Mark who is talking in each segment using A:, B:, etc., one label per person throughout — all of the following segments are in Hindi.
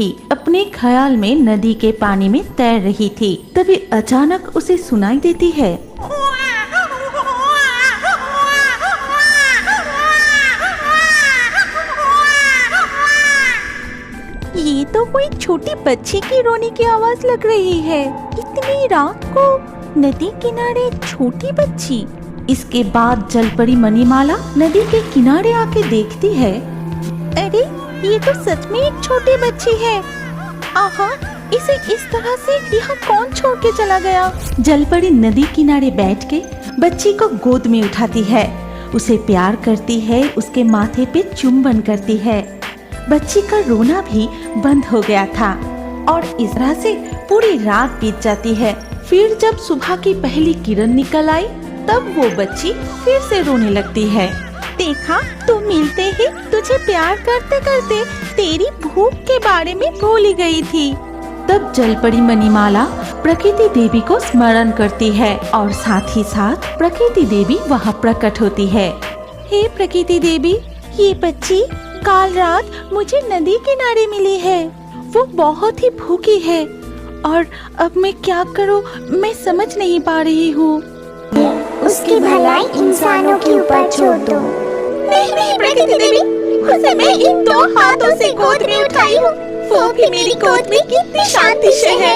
A: भी अपने ख्याल में नदी के पानी में तैर रही थी। तभी अचानक उसे सुनाई देती है,
B: ये तो कोई छोटी बच्ची की रोने की आवाज लग रही है। इतनी रात को नदी किनारे छोटी बच्ची।
A: इसके बाद जलपरी मणिमाला नदी के किनारे आके देखती है,
B: अरे ये तो सच में एक छोटी बच्ची है। आहा, इसे इस तरह से यहाँ कौन छोड़ के चला गया।
A: जलपरी नदी किनारे बैठ के बच्ची को गोद में उठाती है, उसे प्यार करती है, उसके माथे पे चुम्बन करती है। बच्ची का रोना भी बंद हो गया था और इस तरह से पूरी रात बीत जाती है। फिर जब सुबह की पहली किरण निकल आई तब वो बच्ची फिर से रोने लगती है।
B: देखा, तू मिलते ही तुझे प्यार करते करते तेरी भूख के बारे में भूल ही गई थी।
A: तब जलपरी मणिमाला प्रकृति देवी को स्मरण करती है और साथ ही साथ प्रकृति देवी वहाँ प्रकट होती है।
B: हे प्रकृति देवी, ये बच्ची कल रात मुझे नदी किनारे मिली है। वो बहुत ही भूखी है और अब मैं क्या करूं, मैं समझ नहीं पा रही हूँ।
C: उसकी भलाई इंसानों के ऊपर छोड़ दो।
B: नहीं नहीं प्रकृति देवी, उसे मैं इन 2 हाथों से गोद में उठाई हूँ। वो भी मेरी गोद में कितनी शांति से है।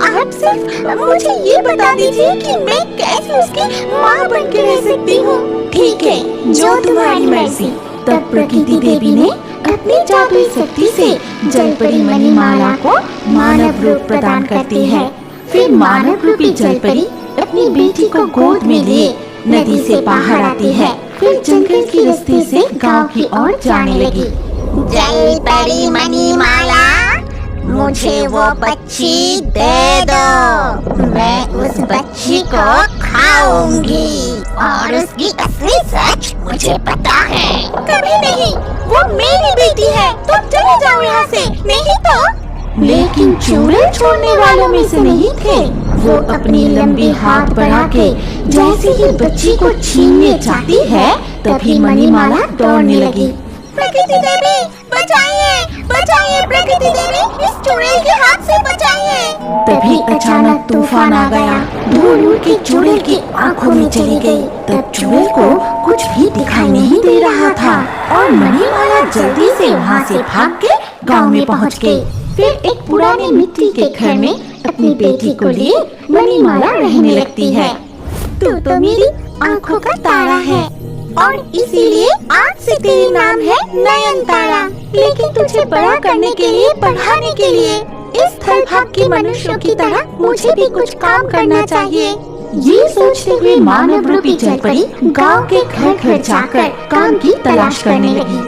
B: आप सिर्फ मुझे ये बता दीजिए कि मैं कैसे उसकी माँ बन के रह सकती हूँ।
C: ठीक है, जो तुम्हारी मर्जी।
A: तब प्रकृति देवी ने अपनी जादुई शक्ति से जलपरी मणिमाला को मानव रूप प्रदान करती है। फिर मानव रूपी जलपरी अपनी बेटी को गोद में लिए नदी से बाहर आती है। फिर जंगल की रास्ते से गांव की ओर जाने लगी।
C: जलपरी मणिमाला, मुझे वो बच्ची दे दो। मैं उस बच्ची को खाऊंगी और उसकी असली सच मुझे पता है।
B: कभी नहीं, वो मेरी बेटी है। तुम चले जाओ यहाँ से, नहीं तो।
A: लेकिन चूड़े छोड़ने वालों में से नहीं थे। वो अपनी लंबी हाथ बढ़ा के जैसे ही बच्ची को छीनने जाती है तभी मणिमाला दौड़ने लगी।
B: प्रकृति देवी, बचाइए, बचाइए प्रकृति देवी, इस चुड़ैल के हाथ से बचाइए।
A: तभी अचानक तूफान आ गया। धूल उड़ के चुड़ैल की आंखों में चली गई। तब चुड़ैल को कुछ भी दिखाई नहीं दे रहा था और मणिमाला जल्दी से वहाँ से भाग के गांव में पहुँच गई। फिर एक पुराने मिट्टी के घर में अपनी बेटी को लिए मणिमाला रहने लगती है।
B: तू तो मेरी आंखों का तारा है और इसीलिए आज से तेरा नाम है नयनतारा। लेकिन तुझे बड़ा करने के लिए, पढ़ाने के लिए इस स्थल भाग के मनुष्यों की तरह मुझे भी कुछ काम करना चाहिए।
A: ये सोचते हुए मानव रूपी जलपरी गांव के घर घर जाकर काम की तलाश करने लगी।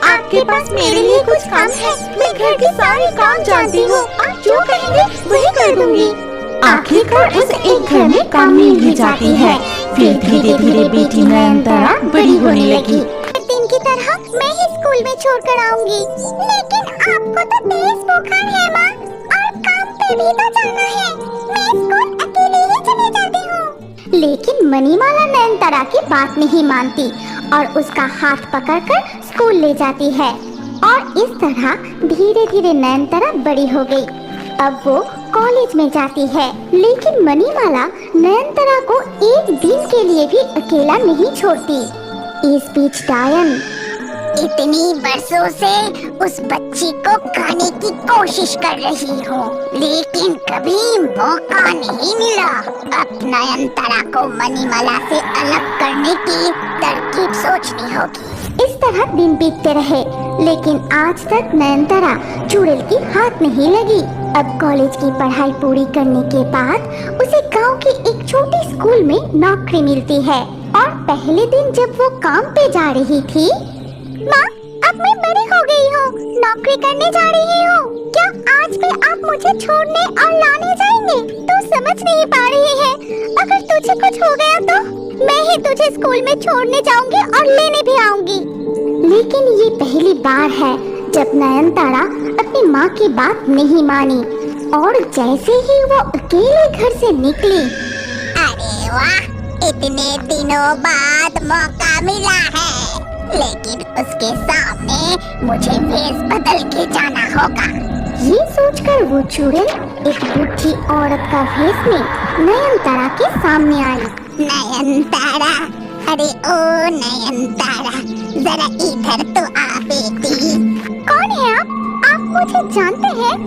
B: आपके पास मेरे लिए कुछ काम है? मैं घर के सारे काम जानती हूँ। आप जो कहेंगे वही कर दूंगी।
A: आखिरकार उस एक घर में काम मिल ही जाती है। फिर धीरे धीरे बेटी नयनतारा बड़ी होने लगी।
C: दिन की तरह मैं ही स्कूल में छोड़कर आऊंगी। लेकिन आपको तो तेज बुखार है माँ, और काम पे भी तो जाना है। मैं स्कूल अकेले ही चली जाती हूँ। लेकिन मणिमाला नयनतारा की बात नहीं मानती और उसका हाथ पकड़कर स्कूल ले जाती है। और इस तरह धीरे धीरे नयनतारा बड़ी हो गई। अब वो कॉलेज में जाती है। लेकिन मणिमाला नयनतारा को एक दिन के लिए भी अकेला नहीं छोड़ती। इस बीच डायन इतनी बरसों से उस बच्ची को खाने की कोशिश कर रही हूँ, लेकिन कभी मौका नहीं मिला। अब नयनतारा को मणिमाला से अलग करने की तरकीब सोचनी होगी। इस तरह दिन बीतते रहे, लेकिन आज तक नयनतारा चुड़ैल की हाथ नहीं लगी। अब कॉलेज की पढ़ाई पूरी करने के बाद उसे गांव की एक छोटी स्कूल में नौकरी मिलती है। और पहले दिन जब वो काम पे जा रही थी, माँ, अब मैं बड़ी हो गई हूँ, नौकरी करने जा रही हूँ। क्या आज भी आप मुझे छोड़ने और लाने जाएंगे? तू समझ नहीं पा रही है, अगर तुझे कुछ हो गया तो मैं ही तुझे स्कूल में छोड़ने जाऊंगी और लेने भी आऊंगी। लेकिन ये पहली बार है जब नयनतारा अपनी माँ की बात नहीं मानी और जैसे ही वो अकेले घर से निकली, अरे वाह, इतने दिनों बाद मौका मिला है, लेकिन उसके सामने मुझे भेष बदल के जाना होगा। ये सोचकर वो चुड़ैल एक बुढ़ी औरत का भेष में नयनतारा के सामने आई। नयनतारा, अरे ओ नयनतारा, जरा इधर तो आ बेटी। कौन है आप? आप मुझे जानते हैं?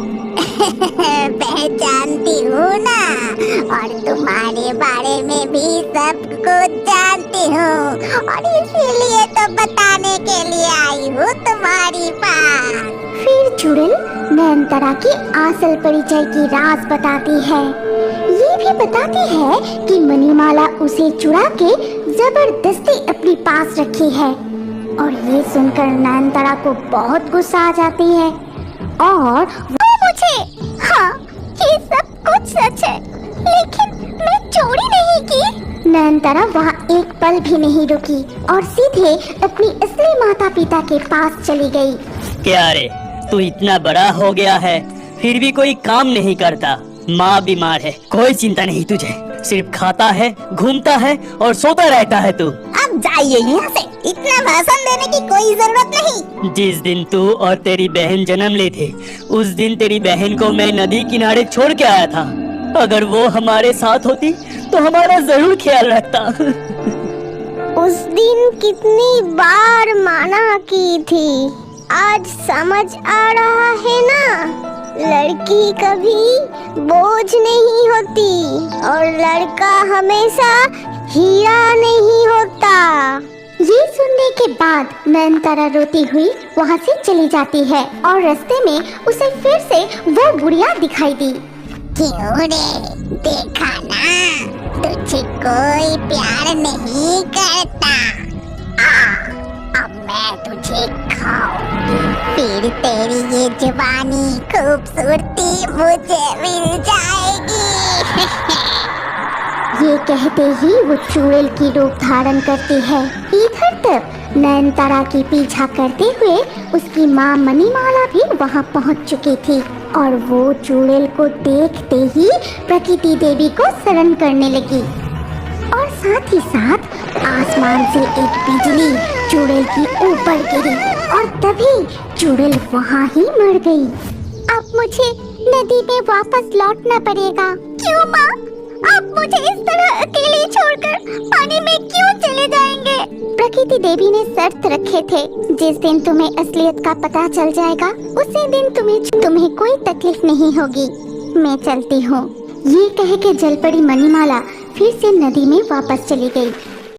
C: पहचानती हूँ ना, और तुम्हारे बारे में भी सब कुछ जानती हूँ, और इसीलिए तो बताने के लिए आई हूँ तुम्हारी पास। फिर चुड़ैल नयनतारा की असल परिचय की राज बताती है। ये भी बताती है कि मणिमाला उसे चुरा के जबरदस्ती अपने पास रखी है। और ये सुनकर नयनतारा को बहुत गुस्सा आ जाती है और वो मुझे, हाँ ये सब कुछ सच है, लेकिन मैं चोरी नहीं की। नयनतारा वहाँ एक पल भी नहीं रुकी और सीधे अपनी असली माता पिता के पास चली गई।
D: क्या रे, तू इतना बड़ा हो गया है फिर भी कोई काम नहीं करता। माँ बीमार है, कोई चिंता नहीं तुझे, सिर्फ खाता है, घूमता है और सोता रहता है तू।
C: अब जाइए यहाँ से, इतना भाषण देने की कोई जरूरत नहीं।
D: जिस दिन तू और तेरी बहन जन्म ली थी, उस दिन तेरी बहन को मैं नदी किनारे छोड़ के आया था। अगर वो हमारे साथ होती तो हमारा जरूर ख्याल रखता।
B: उस दिन कितनी बार मना की थी, आज समझ आ रहा है ना। लड़की कभी बोझ नहीं होती और लड़का हमेशा हीरा नहीं होता।
C: ये सुनने के बाद नयनतारा रोती हुई वहाँ से चली जाती है और रास्ते में उसे फिर से वो बुढ़िया दिखाई दी। क्यों रे, देखा ना, तुझे कोई प्यार नहीं करता। अब मैं तुझे खाऊंगी, फिर तेरी ये जवानी खूबसूरती मुझे मिल जाएगी। ये कहते ही वो चुड़ैल की रूप धारण करती है। इधर तक नयनतारा की पीछा करते हुए उसकी माँ मणिमाला भी वहाँ पहुँच चुकी थी और वो चुड़ैल को देखते ही प्रकृति देवी को शरण करने लगी और साथ ही साथ आसमान से एक बिजली चुड़ैल की ऊपर गिरी और तभी चुड़ैल वहाँ ही मर गई। अब मुझे नदी में वापस लौटना पड़ेगा। क्यों माँ, आप मुझे इस तरह अकेले छोड़कर पानी में क्यों चले जाएंगे? प्रकृति देवी ने शर्त रखे थे, जिस दिन तुम्हें असलियत का पता चल जाएगा उसी दिन तुम्हें कोई तकलीफ नहीं होगी। मैं चलती हूँ। ये कह के जलपरी मणिमाला फिर से नदी में वापस चली गई।